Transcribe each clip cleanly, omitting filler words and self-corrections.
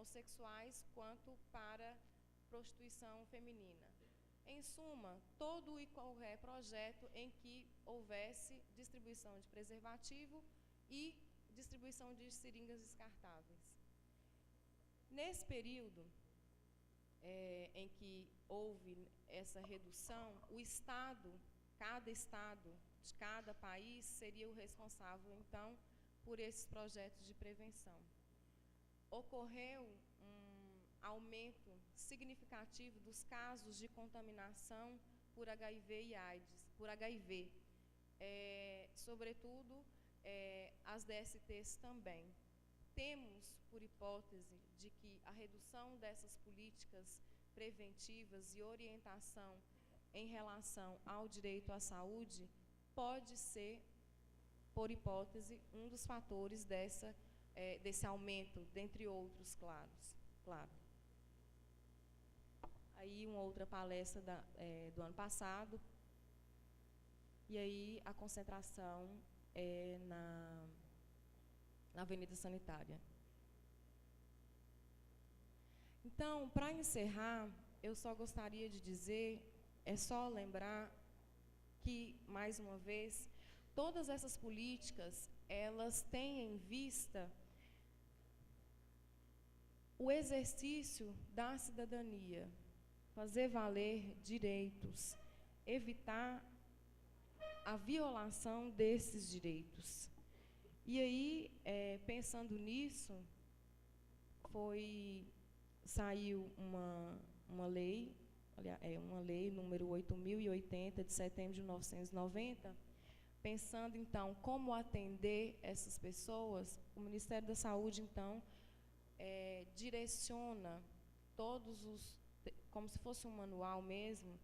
homossexuais quanto para prostituição feminina. Em suma, todo e qualquer projeto em que houvesse distribuição de preservativo e distribuição de seringas descartáveis. Nesse período em que houve essa redução, o Estado, cada Estado de cada país seria o responsável, então, por esses projetos de prevenção. Ocorreu um aumento significativo dos casos de contaminação por HIV e AIDS, por HIV, sobretudo as DSTs também. Temos, por hipótese, de que a redução dessas políticas preventivas e orientação em relação ao direito à saúde pode ser, por hipótese, um dos fatores desse aumento, dentre outros, claro. Aí, uma outra palestra do ano passado, e aí a concentração é na Avenida Sanitária. Então, para encerrar, eu só gostaria de dizer, só lembrar que, mais uma vez, todas essas políticas, elas têm em vista o exercício da cidadania, fazer valer direitos, evitar a violação desses direitos. E aí, pensando nisso, saiu uma lei, uma lei número 8.080, de setembro de 1990, pensando, então, como atender essas pessoas. O Ministério da Saúde, então, direciona como se fosse um manual mesmo,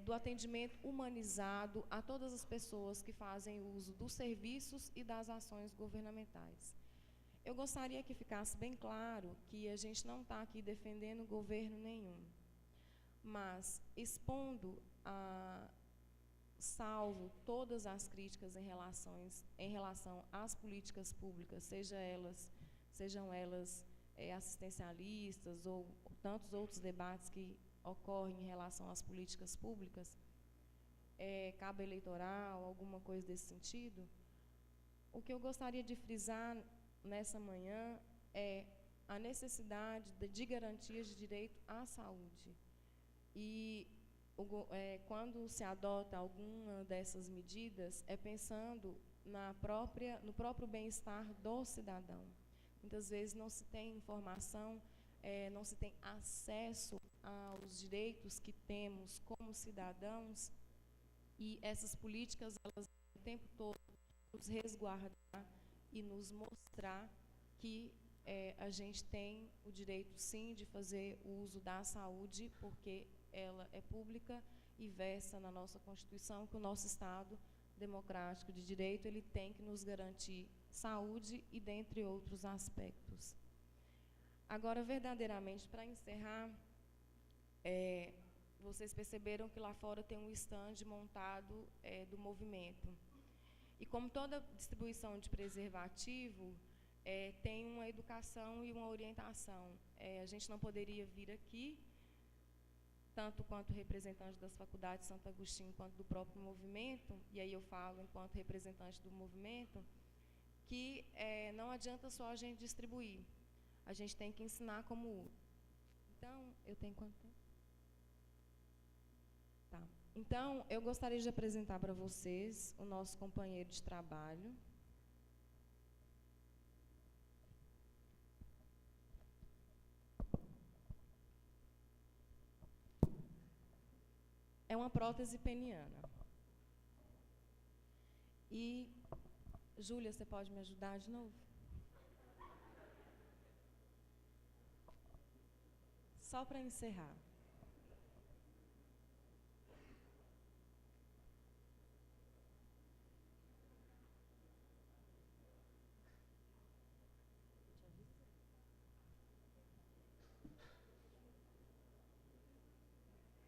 do atendimento humanizado a todas as pessoas que fazem uso dos serviços e das ações governamentais. Eu gostaria que ficasse bem claro que a gente não está aqui defendendo governo nenhum, mas expondo, salvo todas as críticas em relação às políticas públicas, sejam elas assistencialistas ou tantos outros debates que ocorrem em relação às políticas públicas, cabo eleitoral, alguma coisa desse sentido. O que eu gostaria de frisar nessa manhã é a necessidade de garantias de direito à saúde. E quando se adota alguma dessas medidas, pensando no próprio bem-estar do cidadão. Muitas vezes não se tem informação, não se tem acesso aos direitos que temos como cidadãos, e essas políticas, elas o tempo todo nos resguardar e nos mostrar que a gente tem o direito, sim, de fazer uso da saúde, porque ela é pública e versa na nossa Constituição, que o nosso Estado democrático de direito, ele tem que nos garantir saúde e dentre outros aspectos. Agora, verdadeiramente, para encerrar, vocês perceberam que lá fora tem um stand montado do movimento. E como toda distribuição de preservativo, tem uma educação e uma orientação. A gente não poderia vir aqui, tanto quanto representante das faculdades de Santo Agostinho, quanto do próprio movimento, e aí eu falo enquanto representante do movimento, que não adianta só a gente distribuir, a gente tem que ensinar como usa. Então, eu tenho quanto tempo? Tá. Então, eu gostaria de apresentar para vocês o nosso companheiro de trabalho. É uma prótese peniana. E, Júlia, você pode me ajudar de novo? Só para encerrar.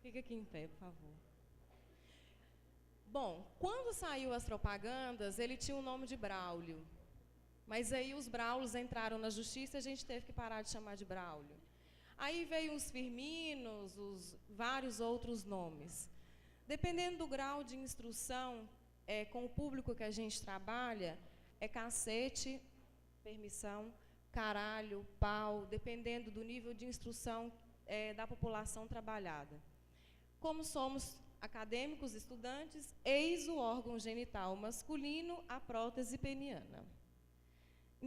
Fica aqui em pé, por favor. Bom, quando saiu as propagandas, ele tinha o nome de Braulio. Mas aí os Braulios entraram na justiça e a gente teve que parar de chamar de Braulio. Aí veio os Firminos, os vários outros nomes. Dependendo do grau de instrução, com o público que a gente trabalha, é cacete, permissão, caralho, pau, dependendo do nível de instrução da população trabalhada. Como somos acadêmicos, estudantes, eis o órgão genital masculino, a prótese peniana.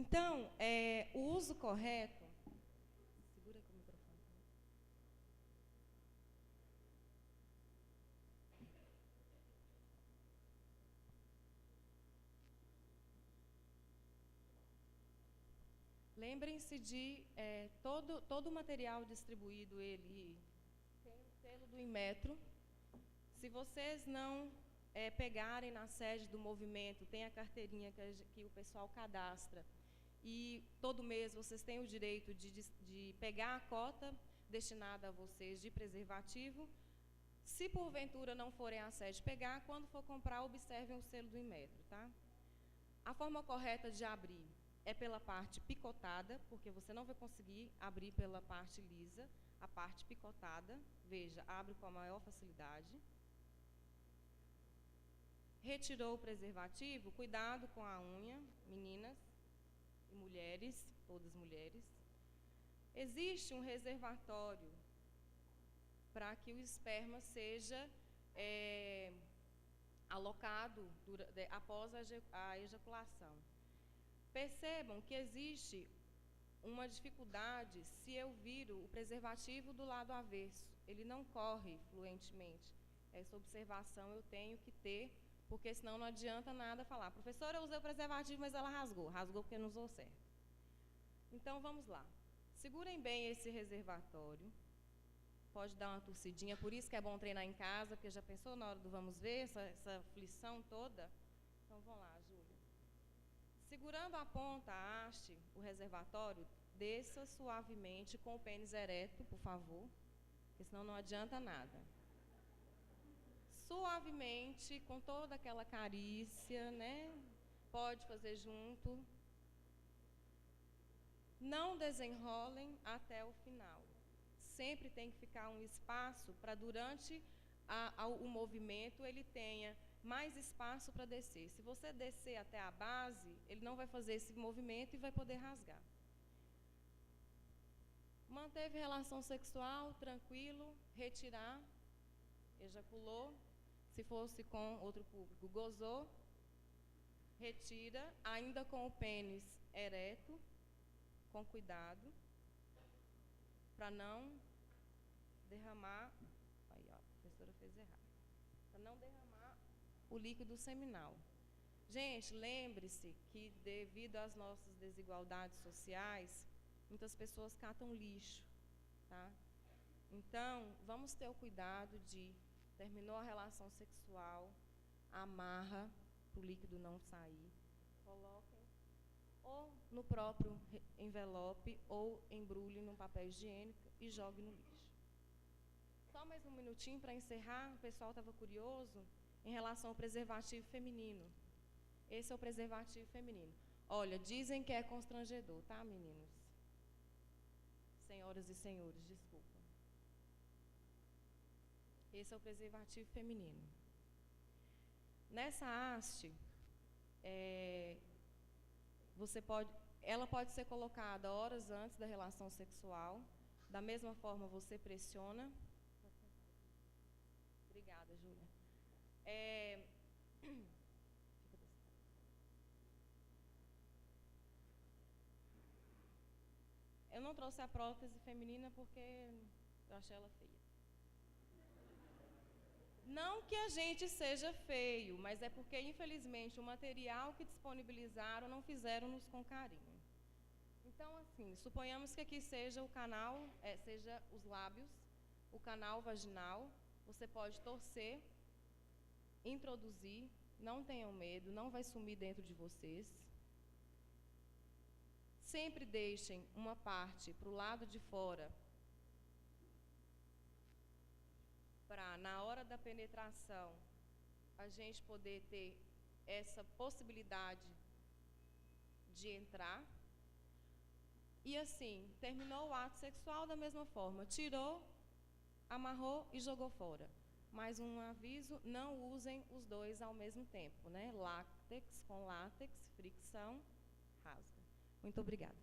Então, o uso correto... Segura aqui o microfone. Lembrem-se de todo o material distribuído, ele tem o selo do Inmetro. Se vocês não pegarem na sede do movimento, tem a carteirinha que o pessoal cadastra, e todo mês vocês têm o direito de pegar a cota destinada a vocês de preservativo. Se porventura não forem à sede pegar, quando for comprar, observem o selo do Inmetro, tá? A forma correta de abrir é pela parte picotada, porque você não vai conseguir abrir pela parte lisa. A parte picotada, veja, abre com a maior facilidade. Retirou o preservativo, cuidado com a unha, meninas e mulheres, todas mulheres. Existe um reservatório para que o esperma seja alocado após a ejaculação. Percebam que existe uma dificuldade se eu viro o preservativo do lado avesso. Ele não corre fluentemente. Essa observação eu tenho que ter, porque senão não adianta nada falar: professora, eu usei o preservativo, mas ela rasgou. Rasgou porque não usou certo. Então, vamos lá. Segurem bem esse reservatório. Pode dar uma torcidinha, por isso que é bom treinar em casa, porque já pensou na hora do vamos ver, essa aflição toda? Então, vamos lá, Júlia. Segurando a ponta, a haste, o reservatório, desça suavemente com o pênis ereto, por favor, porque senão não adianta nada. Suavemente, com toda aquela carícia, né? Pode fazer junto. Não desenrolem até o final. Sempre tem que ficar um espaço para, durante o movimento, ele tenha mais espaço para descer. Se você descer até a base, ele não vai fazer esse movimento e vai poder rasgar. Manteve relação sexual, tranquilo, retirar, ejaculou. Se fosse com outro público, gozou, retira, ainda com o pênis ereto, com cuidado, para não derramar, aí ó, a professora fez errado, para não derramar o líquido seminal. Gente, lembre-se que devido às nossas desigualdades sociais, muitas pessoas catam lixo, tá? Então, vamos ter o cuidado de, terminou a relação sexual, amarra para o líquido não sair, coloquem ou no próprio envelope ou embrulhe num papel higiênico e jogue no lixo. Só mais um minutinho para encerrar, o pessoal estava curioso em relação ao preservativo feminino. Esse é o preservativo feminino. Olha, dizem que é constrangedor, tá, meninos? Senhoras e senhores, desculpa. Esse é o preservativo feminino. Nessa haste, ela pode ser colocada horas antes da relação sexual. Da mesma forma, você pressiona. Obrigada, Júlia. Eu não trouxe a prótese feminina porque eu achei ela feia. Não que a gente seja feio, mas é porque, infelizmente, o material que disponibilizaram não fizeram-nos com carinho. Então, assim, suponhamos que aqui seja o canal, seja os lábios, o canal vaginal. Você pode torcer, introduzir, não tenham medo, não vai sumir dentro de vocês. Sempre deixem uma parte para o lado de fora, para, na hora da penetração, a gente poder ter essa possibilidade de entrar. E assim, terminou o ato sexual da mesma forma, tirou, amarrou e jogou fora. Mais um aviso, não usem os dois ao mesmo tempo, né? Látex com látex, fricção, rasga. Muito obrigada.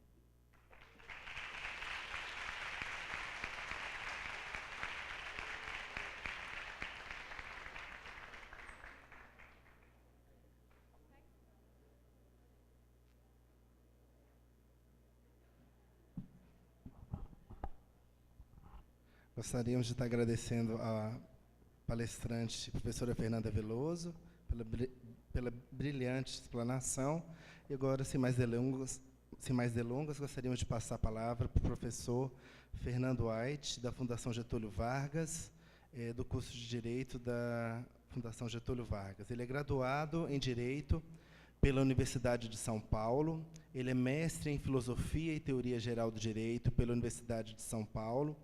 Gostaríamos de estar agradecendo a palestrante, professora Fernanda Veloso, pela brilhante explanação. E agora, sem mais delongas, gostaríamos de passar a palavra para o professor Fernando White, da Fundação Getúlio Vargas, do curso de Direito da Fundação Getúlio Vargas. Ele é graduado em Direito pela Universidade de São Paulo, ele é mestre em Filosofia e Teoria Geral do Direito pela Universidade de São Paulo,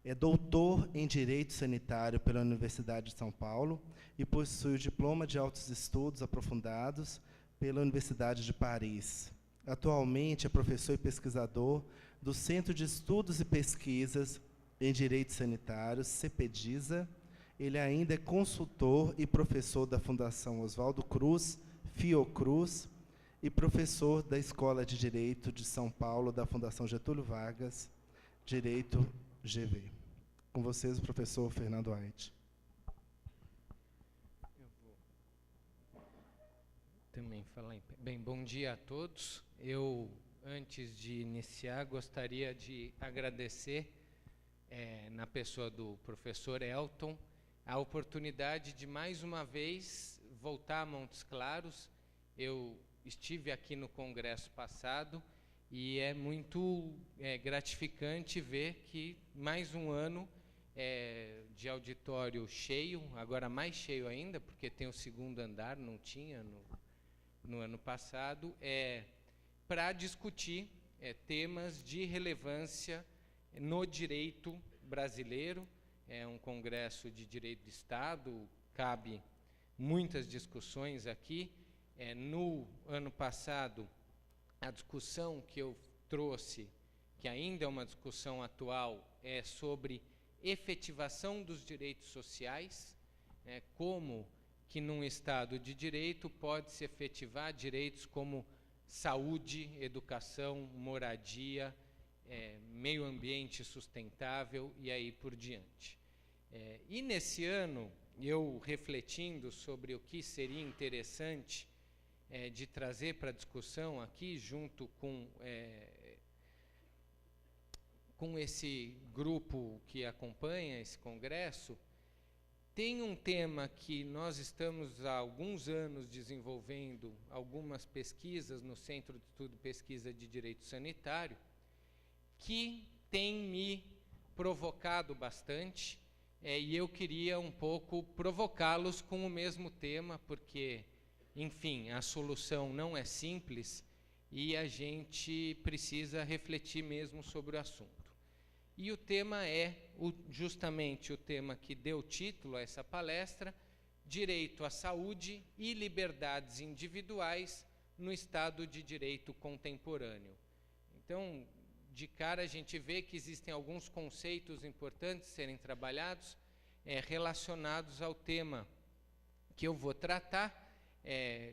é doutor em Direito Sanitário pela Universidade de São Paulo e possui o diploma de altos estudos aprofundados pela Universidade de Paris. Atualmente é professor e pesquisador do Centro de Estudos e Pesquisas em Direito Sanitário, CEPEDISA. Ele ainda é consultor e professor da Fundação Oswaldo Cruz, Fiocruz, e professor da Escola de Direito de São Paulo, da Fundação Getúlio Vargas, Direito GV. Com vocês, o professor Fernando White. Eu vou também falar em pé. Bem, bom dia a todos. Eu, antes de iniciar, gostaria de agradecer, na pessoa do professor Elton, a oportunidade de, mais uma vez, voltar a Montes Claros. Eu estive aqui no congresso passado, e é muito gratificante ver que mais um ano de auditório cheio, agora mais cheio ainda, porque tem o segundo andar, não tinha no ano passado, para discutir temas de relevância no direito brasileiro. É um congresso de direito de Estado, cabe muitas discussões aqui. No ano passado, a discussão que eu trouxe, que ainda é uma discussão atual, é sobre efetivação dos direitos sociais, como que num Estado de direito pode-se efetivar direitos como saúde, educação, moradia, meio ambiente sustentável e aí por diante. E nesse ano, eu refletindo sobre o que seria interessante de trazer para a discussão aqui, junto com esse grupo que acompanha esse congresso, tem um tema que nós estamos há alguns anos desenvolvendo algumas pesquisas no Centro de Estudo e Pesquisa de Direito Sanitário, que tem me provocado bastante, e eu queria um pouco provocá-los com o mesmo tema, porque, enfim, a solução não é simples e a gente precisa refletir mesmo sobre o assunto. E o tema é justamente o tema que deu título a essa palestra: Direito à Saúde e Liberdades Individuais no Estado de Direito Contemporâneo. Então, de cara, a gente vê que existem alguns conceitos importantes a serem trabalhados, relacionados ao tema que eu vou tratar.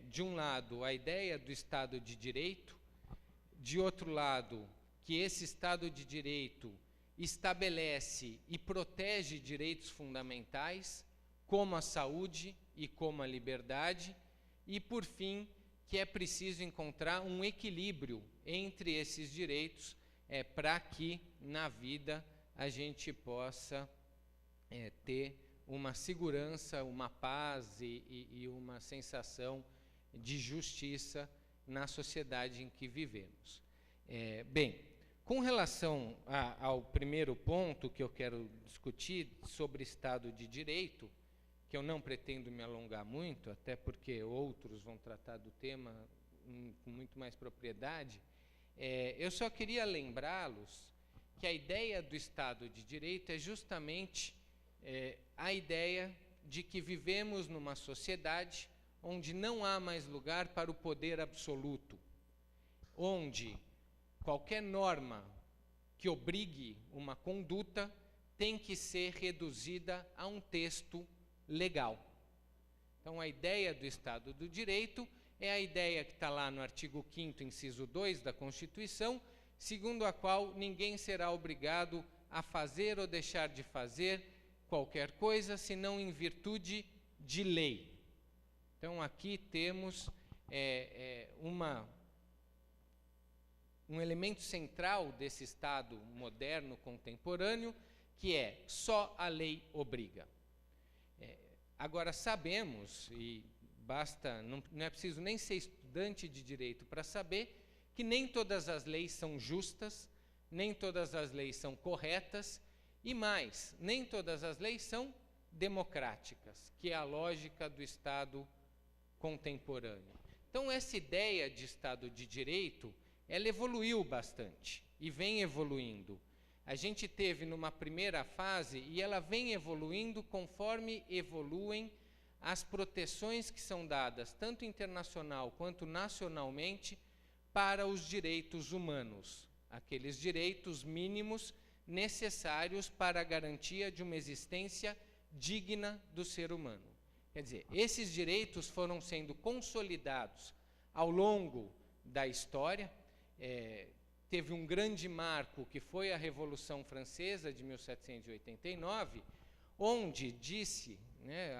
De um lado, a ideia do Estado de Direito, de outro lado, que esse Estado de Direito estabelece e protege direitos fundamentais, como a saúde e como a liberdade, e, por fim, que é preciso encontrar um equilíbrio entre esses direitos para que, na vida, a gente possa ter uma segurança, uma paz e uma sensação de justiça na sociedade em que vivemos. Bem, com relação ao primeiro ponto que eu quero discutir sobre Estado de Direito, que eu não pretendo me alongar muito, até porque outros vão tratar do tema com muito mais propriedade, eu só queria lembrá-los que a ideia do Estado de Direito é justamente a ideia de que vivemos numa sociedade onde não há mais lugar para o poder absoluto, onde qualquer norma que obrigue uma conduta tem que ser reduzida a um texto legal. Então, a ideia do Estado do Direito é a ideia que está lá no artigo 5º, inciso 2 da Constituição, segundo a qual ninguém será obrigado a fazer ou deixar de fazer qualquer coisa, senão em virtude de lei. Então, aqui temos um elemento central desse Estado moderno, contemporâneo, que é só a lei obriga. Agora, sabemos, e basta, não é preciso nem ser estudante de direito para saber, que nem todas as leis são justas, nem todas as leis são corretas, e mais, nem todas as leis são democráticas, que é a lógica do Estado contemporâneo. Então, essa ideia de Estado de Direito, ela evoluiu bastante e vem evoluindo. A gente teve numa primeira fase e ela vem evoluindo conforme evoluem as proteções que são dadas, tanto internacional quanto nacionalmente, para os direitos humanos, aqueles direitos mínimos necessários para a garantia de uma existência digna do ser humano. Quer dizer, esses direitos foram sendo consolidados ao longo da história. Teve um grande marco, que foi a Revolução Francesa de 1789, onde disse, né,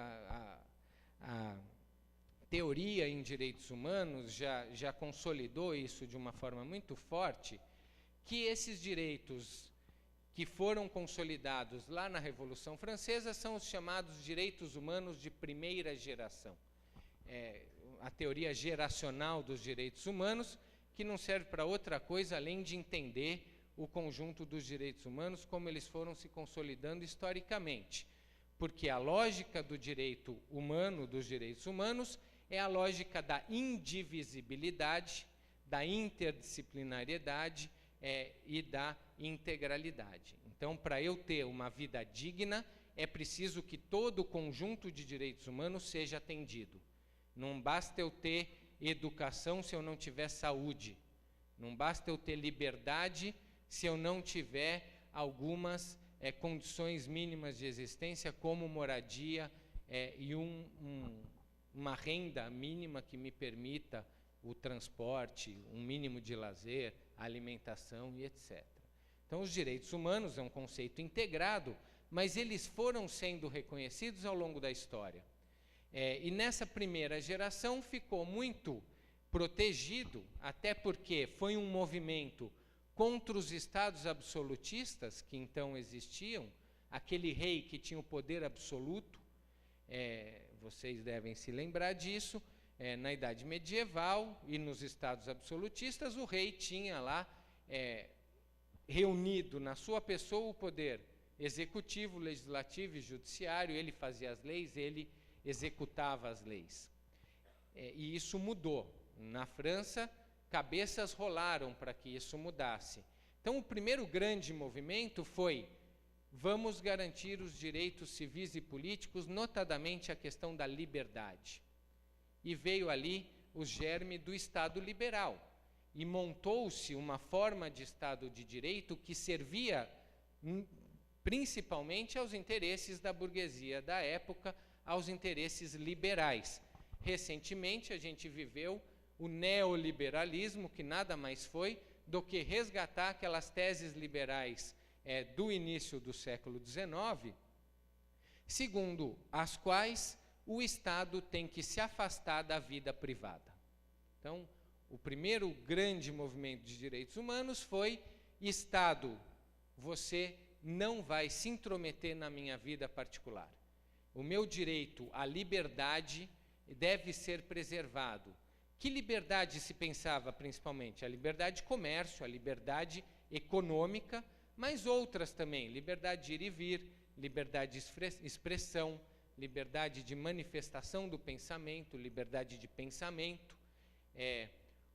a teoria em direitos humanos já consolidou isso de uma forma muito forte, que esses direitos que foram consolidados lá na Revolução Francesa são os chamados direitos humanos de primeira geração. A teoria geracional dos direitos humanos, que não serve para outra coisa além de entender o conjunto dos direitos humanos, como eles foram se consolidando historicamente. Porque a lógica do direito humano, dos direitos humanos, é a lógica da indivisibilidade, da interdisciplinariedade e da integralidade. Então, para eu ter uma vida digna, é preciso que todo o conjunto de direitos humanos seja atendido. Não basta eu ter educação se eu não tiver saúde. Não basta eu ter liberdade se eu não tiver algumas condições mínimas de existência, como moradia e uma renda mínima que me permita o transporte, um mínimo de lazer, alimentação e etc. Então, os direitos humanos é um conceito integrado, mas eles foram sendo reconhecidos ao longo da história. E nessa primeira geração ficou muito protegido, até porque foi um movimento contra os estados absolutistas que então existiam, aquele rei que tinha o poder absoluto, vocês devem se lembrar disso, na Idade Medieval e nos estados absolutistas, o rei tinha lá reunido na sua pessoa o poder executivo, legislativo e judiciário, ele fazia as leis, ele executava as leis. E isso mudou. Na França, cabeças rolaram para que isso mudasse. Então, o primeiro grande movimento foi: vamos garantir os direitos civis e políticos, notadamente a questão da liberdade. E veio ali o germe do Estado liberal. E montou-se uma forma de Estado de Direito que servia principalmente aos interesses da burguesia da época, aos interesses liberais. Recentemente, a gente viveu o neoliberalismo, que nada mais foi do que resgatar aquelas teses liberais do início do século XIX, segundo as quais o Estado tem que se afastar da vida privada. Então, o primeiro grande movimento de direitos humanos foi: Estado, você não vai se intrometer na minha vida particular. O meu direito à liberdade deve ser preservado. Que liberdade se pensava principalmente? A liberdade de comércio, a liberdade econômica, mas outras também: liberdade de ir e vir, liberdade de expressão, liberdade de manifestação do pensamento, liberdade de pensamento.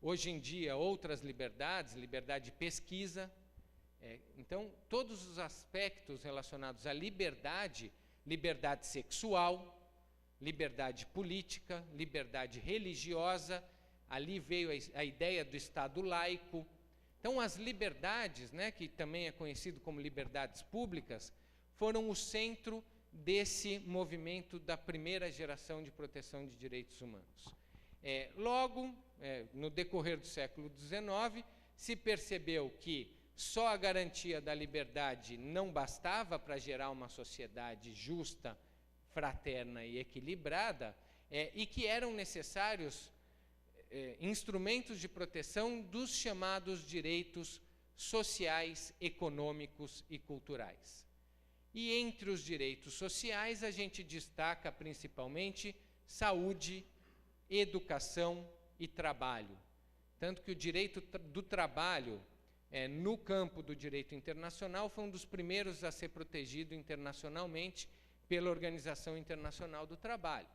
Hoje em dia, outras liberdades, liberdade de pesquisa. Então, todos os aspectos relacionados à liberdade, liberdade sexual, liberdade política, liberdade religiosa, ali veio a ideia do Estado laico. Então, as liberdades, né, que também é conhecido como liberdades públicas, foram o centro desse movimento da primeira geração de proteção de direitos humanos. Logo, no decorrer do século XIX, se percebeu que só a garantia da liberdade não bastava para gerar uma sociedade justa, fraterna e equilibrada, e que eram necessários instrumentos de proteção dos chamados direitos sociais, econômicos e culturais. E entre os direitos sociais, a gente destaca principalmente saúde, educação e trabalho. Tanto que o direito do trabalho, no campo do direito internacional, foi um dos primeiros a ser protegido internacionalmente pela Organização Internacional do Trabalho.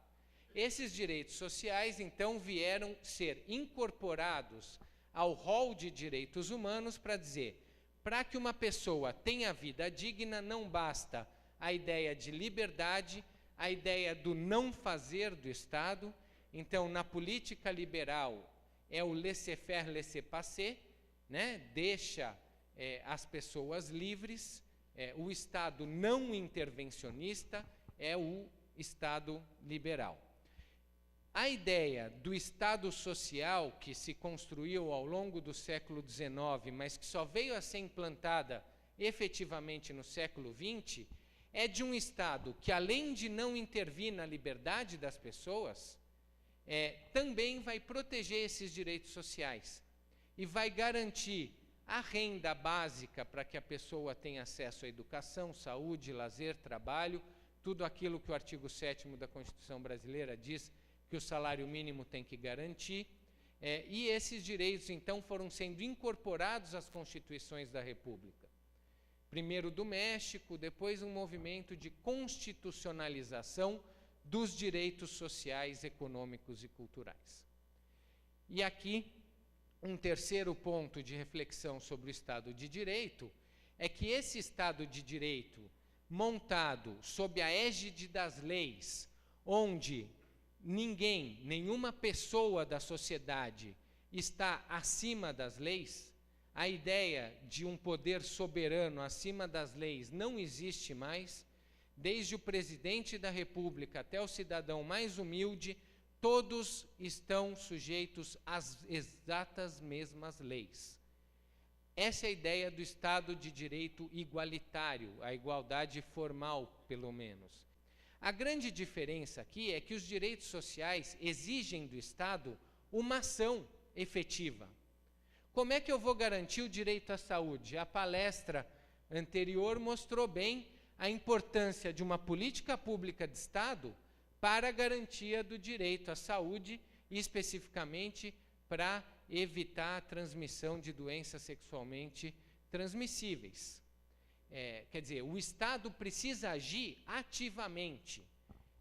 Esses direitos sociais, então, vieram ser incorporados ao rol de direitos humanos para dizer, para que uma pessoa tenha vida digna, não basta a ideia de liberdade, a ideia do não fazer do Estado. Então, na política liberal, é o laissez-faire, laissez-passer, né? Deixa as pessoas livres, o Estado não intervencionista é o Estado liberal. A ideia do Estado social, que se construiu ao longo do século XIX, mas que só veio a ser implantada efetivamente no século XX, é de um Estado que, além de não intervir na liberdade das pessoas, também vai proteger esses direitos sociais e vai garantir a renda básica para que a pessoa tenha acesso à educação, saúde, lazer, trabalho, tudo aquilo que o artigo 7º da Constituição Brasileira diz que o salário mínimo tem que garantir, e esses direitos, então, foram sendo incorporados às constituições da República. Primeiro do México, depois um movimento de constitucionalização dos direitos sociais, econômicos e culturais. E aqui, um terceiro ponto de reflexão sobre o Estado de Direito é que esse Estado de Direito, montado sob a égide das leis, onde ninguém, nenhuma pessoa da sociedade está acima das leis, a ideia de um poder soberano acima das leis não existe mais. Desde o presidente da República até o cidadão mais humilde, todos estão sujeitos às exatas mesmas leis. Essa é a ideia do Estado de Direito igualitário, a igualdade formal, pelo menos. A grande diferença aqui é que os direitos sociais exigem do Estado uma ação efetiva. Como é que eu vou garantir o direito à saúde? A palestra anterior mostrou bem a importância de uma política pública de Estado para a garantia do direito à saúde e, especificamente, para evitar a transmissão de doenças sexualmente transmissíveis. Quer dizer, o Estado precisa agir ativamente.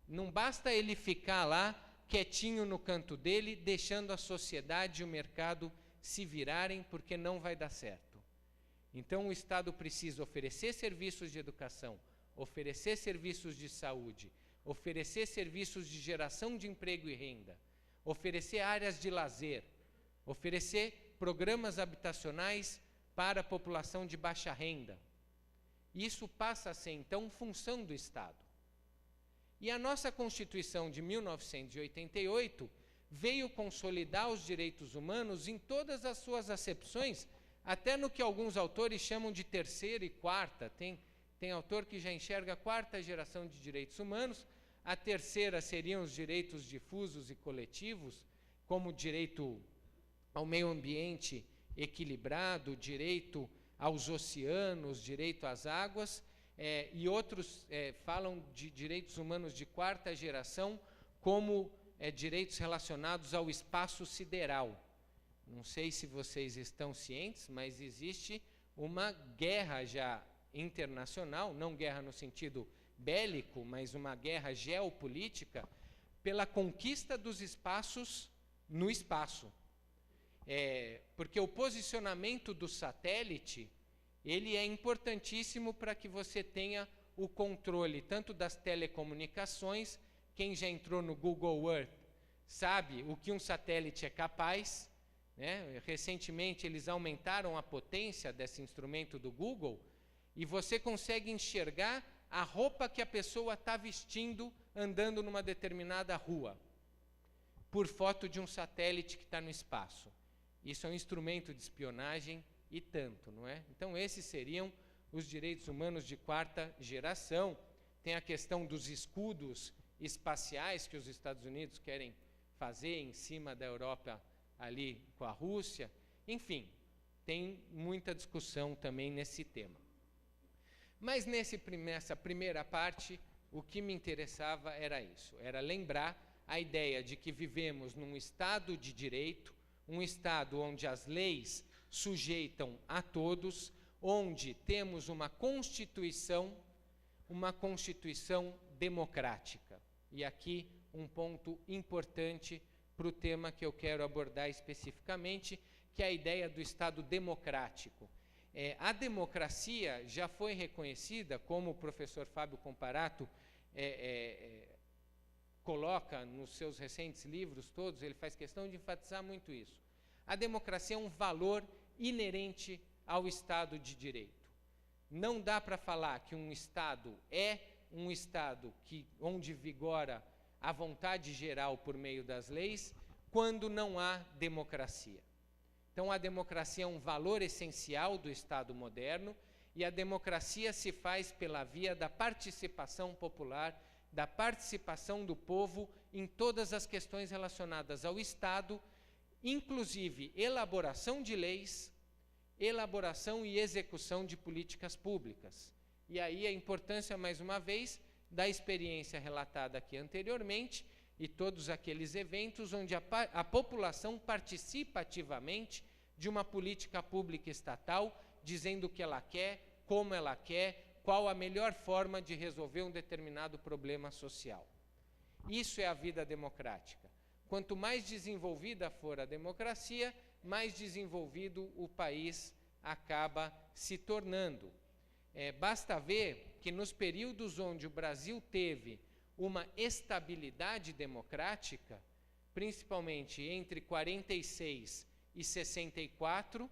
Não basta ele ficar lá, quietinho no canto dele, deixando a sociedade e o mercado se virarem, porque não vai dar certo. Então, o Estado precisa oferecer serviços de educação, oferecer serviços de saúde, oferecer serviços de geração de emprego e renda, oferecer áreas de lazer, oferecer programas habitacionais para a população de baixa renda. Isso passa a ser, então, função do Estado. E a nossa Constituição de 1988 veio consolidar os direitos humanos em todas as suas acepções, até no que alguns autores chamam de terceira e quarta. Tem autor que já enxerga a quarta geração de direitos humanos, a terceira seriam os direitos difusos e coletivos, como o direito ao meio ambiente equilibrado, direito aos oceanos, direito às águas, e outros falam de direitos humanos de quarta geração como direitos relacionados ao espaço sideral. Não sei se vocês estão cientes, mas existe uma guerra já internacional, não guerra no sentido bélico, mas uma guerra geopolítica, pela conquista dos espaços no espaço. Porque o posicionamento do satélite, ele é importantíssimo para que você tenha o controle tanto das telecomunicações. Quem já entrou no Google Earth sabe o que um satélite é capaz, né? Recentemente eles aumentaram a potência desse instrumento do Google e você consegue enxergar a roupa que a pessoa está vestindo andando numa determinada rua, por foto de um satélite que está no espaço. Isso é um instrumento de espionagem e tanto, não é? Então esses seriam os direitos humanos de quarta geração. Tem a questão dos escudos espaciais que os Estados Unidos querem fazer em cima da Europa ali com a Rússia. Enfim, tem muita discussão também nesse tema. Mas nessa primeira parte, o que me interessava era isso, era lembrar a ideia de que vivemos num Estado de direito, um Estado onde as leis sujeitam a todos, onde temos uma Constituição democrática. E aqui um ponto importante para o tema que eu quero abordar especificamente, que é a ideia do Estado democrático. A democracia já foi reconhecida, como o professor Fábio Comparato coloca nos seus recentes livros todos, ele faz questão de enfatizar muito isso. A democracia é um valor inerente ao Estado de Direito. Não dá para falar que um Estado é um Estado onde vigora a vontade geral por meio das leis, quando não há democracia. Então, a democracia é um valor essencial do Estado moderno, e a democracia se faz pela via da participação popular, da participação do povo em todas as questões relacionadas ao Estado, inclusive elaboração de leis, elaboração e execução de políticas públicas. E aí a importância, mais uma vez, da experiência relatada aqui anteriormente, e todos aqueles eventos onde a população participa ativamente de uma política pública estatal, dizendo o que ela quer, como ela quer, qual a melhor forma de resolver um determinado problema social. Isso é a vida democrática. Quanto mais desenvolvida for a democracia, mais desenvolvido o país acaba se tornando. Basta ver que nos períodos onde o Brasil teve uma estabilidade democrática, principalmente entre 46 e 64,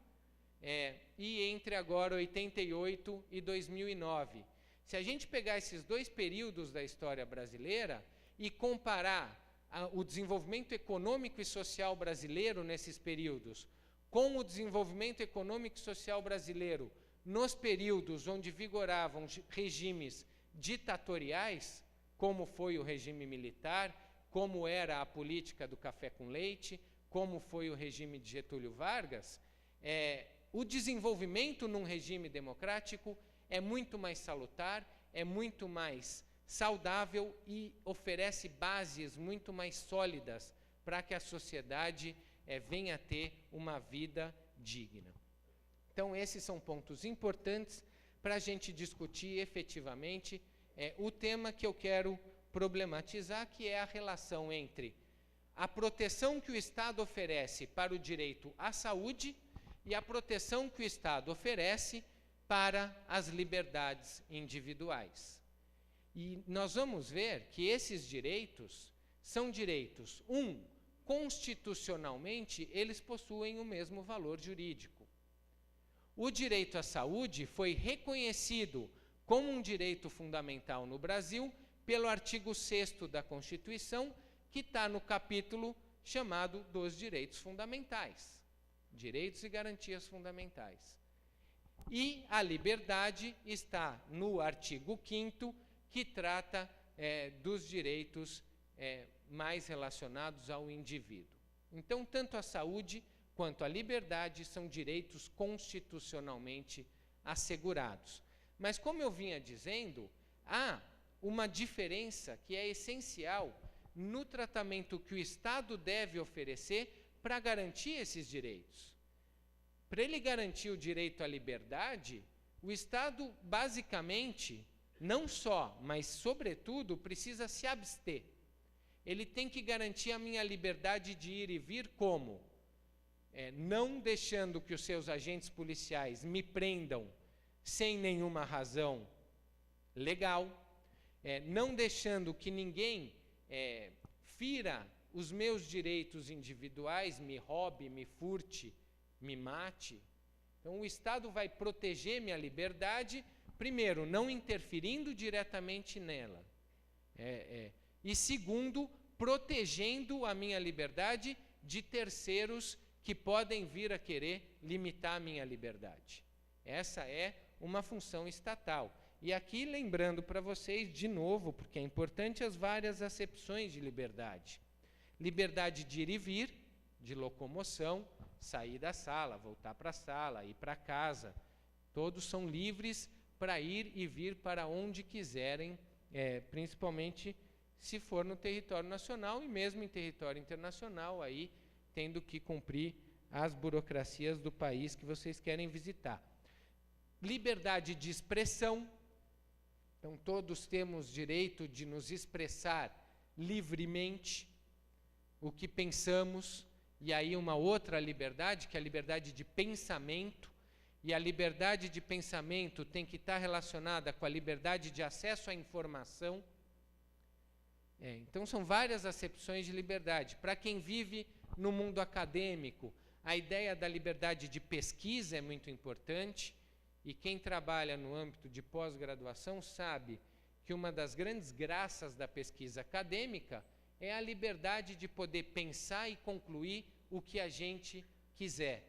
e entre agora 88 e 2009. Se a gente pegar esses dois períodos da história brasileira e comparar o desenvolvimento econômico e social brasileiro nesses períodos com o desenvolvimento econômico e social brasileiro nos períodos onde vigoravam regimes ditatoriais, como foi o regime militar, como era a política do café com leite, como foi o regime de Getúlio Vargas, o desenvolvimento num regime democrático é muito mais salutar, é muito mais saudável e oferece bases muito mais sólidas para que a sociedade venha a ter uma vida digna. Então, esses são pontos importantes para a gente discutir efetivamente o tema que eu quero problematizar, que é a relação entre a proteção que o Estado oferece para o direito à saúde e a proteção que o Estado oferece para as liberdades individuais. E nós vamos ver que esses direitos são direitos, constitucionalmente, eles possuem o mesmo valor jurídico. O direito à saúde foi reconhecido como um direito fundamental no Brasil pelo artigo 6º da Constituição, que está no capítulo chamado dos direitos fundamentais, direitos e garantias fundamentais. E a liberdade está no artigo 5º, que trata dos direitos mais relacionados ao indivíduo. Então, tanto a saúde quanto a liberdade são direitos constitucionalmente assegurados. Mas, como eu vinha dizendo, há uma diferença que é essencial no tratamento que o Estado deve oferecer para garantir esses direitos. Para ele garantir o direito à liberdade, o Estado, basicamente, não só, mas sobretudo, precisa se abster. Ele tem que garantir a minha liberdade de ir e vir como? Não deixando que os seus agentes policiais me prendam sem nenhuma razão legal, não deixando que ninguém fira os meus direitos individuais, me roube, me furte, me mate. Então, o Estado vai proteger minha liberdade, primeiro, não interferindo diretamente nela. E segundo, protegendo a minha liberdade de terceiros que podem vir a querer limitar a minha liberdade. Essa é uma função estatal. E aqui, lembrando para vocês, de novo, porque é importante, as várias acepções de liberdade. Liberdade de ir e vir, de locomoção, sair da sala, voltar para a sala, ir para casa. Todos são livres para ir e vir para onde quiserem, principalmente se for no território nacional e mesmo em território internacional, aí tendo que cumprir as burocracias do país que vocês querem visitar. Liberdade de expressão. Então, todos temos direito de nos expressar livremente o que pensamos, e aí uma outra liberdade, que é a liberdade de pensamento, e a liberdade de pensamento tem que estar relacionada com a liberdade de acesso à informação. Então, são várias acepções de liberdade. Para quem vive no mundo acadêmico, a ideia da liberdade de pesquisa é muito importante, e quem trabalha no âmbito de pós-graduação sabe que uma das grandes graças da pesquisa acadêmica é a liberdade de poder pensar e concluir o que a gente quiser,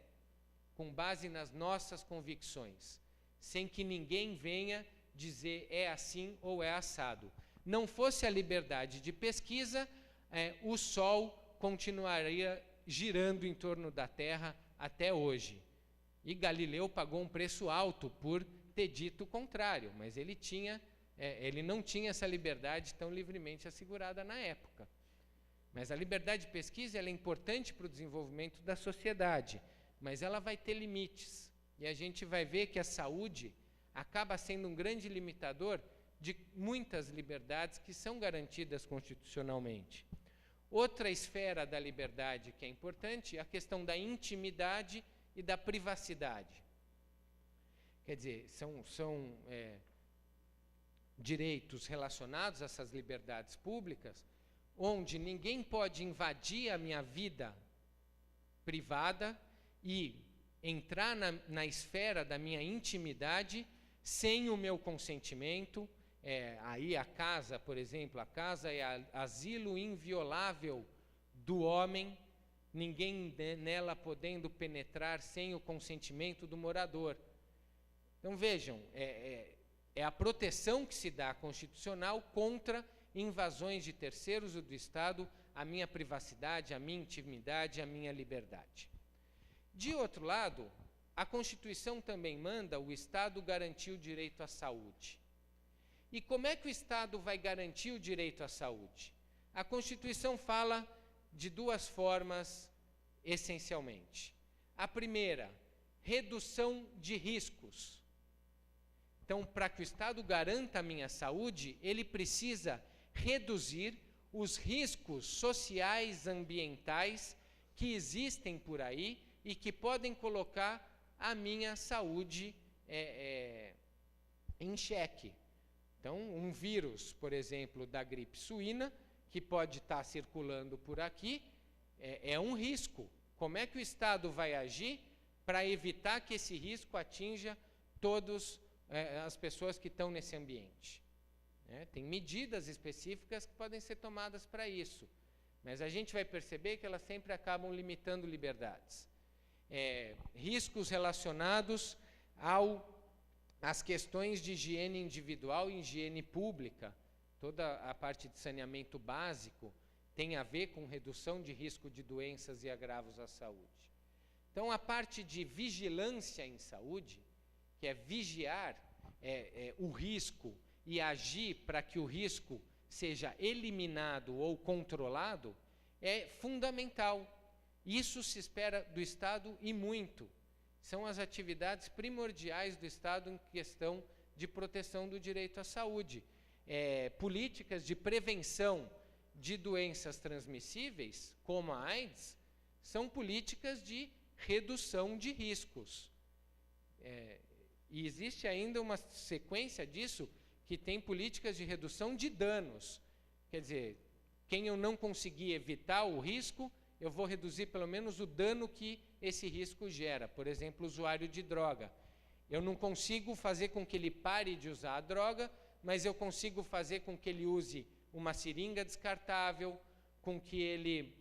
com base nas nossas convicções, sem que ninguém venha dizer é assim ou é assado. Não fosse a liberdade de pesquisa, o Sol continuaria girando em torno da Terra até hoje. E Galileu pagou um preço alto por ter dito o contrário, mas ele não tinha essa liberdade tão livremente assegurada na época. Mas a liberdade de pesquisa ela é importante para o desenvolvimento da sociedade, mas ela vai ter limites. E a gente vai ver que a saúde acaba sendo um grande limitador de muitas liberdades que são garantidas constitucionalmente. Outra esfera da liberdade que é importante é a questão da intimidade e da privacidade. Quer dizer, são direitos relacionados a essas liberdades públicas, onde ninguém pode invadir a minha vida privada e entrar na esfera da minha intimidade sem o meu consentimento. Aí a casa, por exemplo, a casa é asilo inviolável do homem, ninguém nela podendo penetrar sem o consentimento do morador. Então vejam, é a proteção que se dá constitucional contra invasões de terceiros ou do Estado, a minha privacidade, a minha intimidade, a minha liberdade. De outro lado, a Constituição também manda o Estado garantir o direito à saúde. E como é que o Estado vai garantir o direito à saúde? A Constituição fala de duas formas, essencialmente. A primeira, redução de riscos. Então, para que o Estado garanta a minha saúde, ele precisa reduzir os riscos sociais, ambientais que existem por aí e que podem colocar a minha saúde em xeque. Então, um vírus, por exemplo, da gripe suína, que pode estar circulando por aqui, é um risco. Como é que o Estado vai agir para evitar que esse risco atinja todas as pessoas que estão nesse ambiente? Tem medidas específicas que podem ser tomadas para isso, mas a gente vai perceber que elas sempre acabam limitando liberdades. Riscos relacionados às questões de higiene individual e higiene pública. Toda a parte de saneamento básico tem a ver com redução de risco de doenças e agravos à saúde. Então, a parte de vigilância em saúde, que é vigiar o risco e agir para que o risco seja eliminado ou controlado, é fundamental. Isso se espera do Estado e muito. São as atividades primordiais do Estado em questão de proteção do direito à saúde. Políticas de prevenção de doenças transmissíveis, como a AIDS, são políticas de redução de riscos. E existe ainda uma sequência disso, que tem políticas de redução de danos. Quer dizer, Quem eu não conseguir evitar o risco, eu vou reduzir pelo menos o dano que esse risco gera. Por exemplo, o usuário de droga. Eu não consigo fazer com que ele pare de usar a droga, mas eu consigo fazer com que ele use uma seringa descartável, com que ele